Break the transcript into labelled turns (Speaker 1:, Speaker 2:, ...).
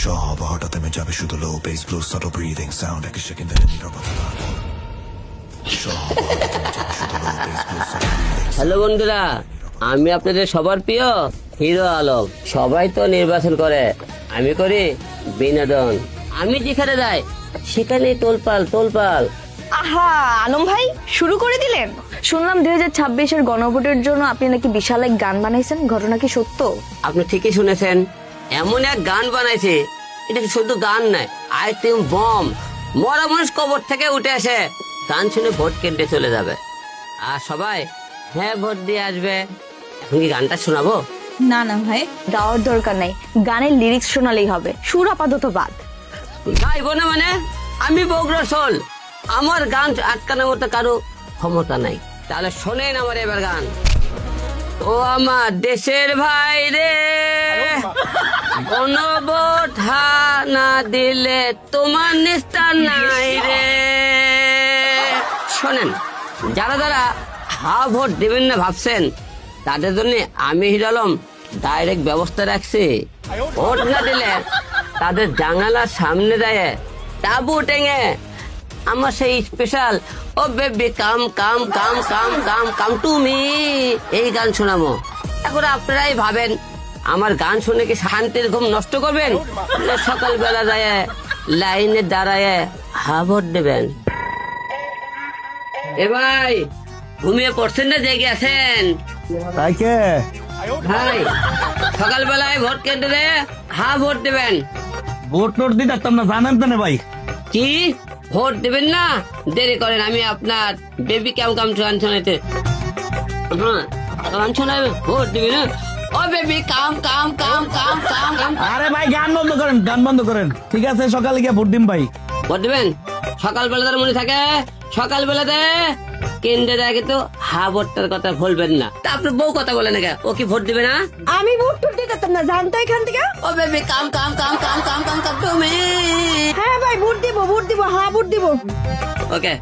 Speaker 1: সব হঠাৎ থেমে যাবে শুধু low bass blue subtle breathing sound একই সেকেন্ডে নীরবতা তারপর সব হঠাৎ থেমে যাবে শুধু low bass blue subtle breathing.
Speaker 2: Hello বন্ধুরা, আমি আপনাদের সবার প্রিয় হিরো আলম। সবাই তো নির্বাচন করে, আমি করি বিনোদন। আমি যেখানে যাই সেখানেই তোলপাল তোলপাল।
Speaker 3: আহা আলম ভাই শুরু করে দিলেন। শুনলাম 2026-এর গণভোটের জন্য আপনি নাকি বিশাল এক গান বানাইছেন, ঘটনা কি সত্য?
Speaker 2: আপনি ঠিকই শুনেছেন, এমন এক গান বানাইছে, এটা কি শুধু গান নয়, আইটেম বম। মরা মানুষ কবর থেকে উঠে আসে গান শুনে ভোট কেন্দ্রে চলে যাবে, আর সবাই হ্যাঁ ভোট দিয়ে আসবে। এখন কি গানটা শোনাবো?
Speaker 3: না না ভাই, গাওয়ার দরকার নাই, গানের লিরিক্স শোনালেই হবে, সুর আপাতত বাদ।
Speaker 2: গাইবো না মানে? আমি বগুড়ার সোল, আমার গান আটকানোর মতো কারো ক্ষমতা নাই। তাহলে শোনেন আমার এবার গান। ও আমার দেশের ভাই রে, গণভোট হা না দিলে তোমার নিস্তার নাই রে। শোনেন, যারা যারা হা ভোট দেবেন না ভাবছেন, তাদের জন্য আমি হিরো আলম ডাইরেক্ট ব্যবস্থা রাখছি। ভোট না দিলে তাদের জানালার সামনে দেয় তাবু টেঙে আমার সেই special oh baby come come come come come come to me এই গান শোনাবো। এখন আপনারাই ভাবেন, আমার গান শুনে কি শান্তির ঘুম নষ্ট করবেন? সকালবেলা যায় লাইনে দাঁড়ায় হা ভোট দেবেন? এ ভাই, ঘুমিয়ে পড়ছেন না জেগে আছেন?
Speaker 4: তাইকে
Speaker 2: ভাই, সকালবেলায় ভোট কেন্দ্রে হা ভোট দেবেন।
Speaker 4: ভোট টোট দিয়ে দেখতাম না, জানেন তো না ভাই।
Speaker 2: কি ভোট দেবেন না? দেরি করেন, আমি আপনার বেবি কাম কাম গান শোনাইতে গান শোনাবে, ভোট দিবি না? ও baby come come come come come কাম।
Speaker 4: আরে ভাই গান বন্ধ করেন, গান বন্ধ করেন। ঠিক আছে, সকালে গিয়ে ভোট দিন ভাই।
Speaker 2: ভোট দিবেন সকালবেলাতে, মনে থাকে সকালবেলাতে কেন্দ্রে যায়, কিন্তু হা ভোটটার কথা ভুলবেন না। তা আপনার বউ কথা বলে না, ও কি ভোট দিবে না?
Speaker 3: আমি ভোট টুট দিতাম না, জানতো এখান থেকে।
Speaker 2: ও baby come come come come come come কাম তুমি।
Speaker 3: হ্যাঁ ভাই ভোট দিব, হ্যাঁ ভোট দিব।
Speaker 2: ওকে।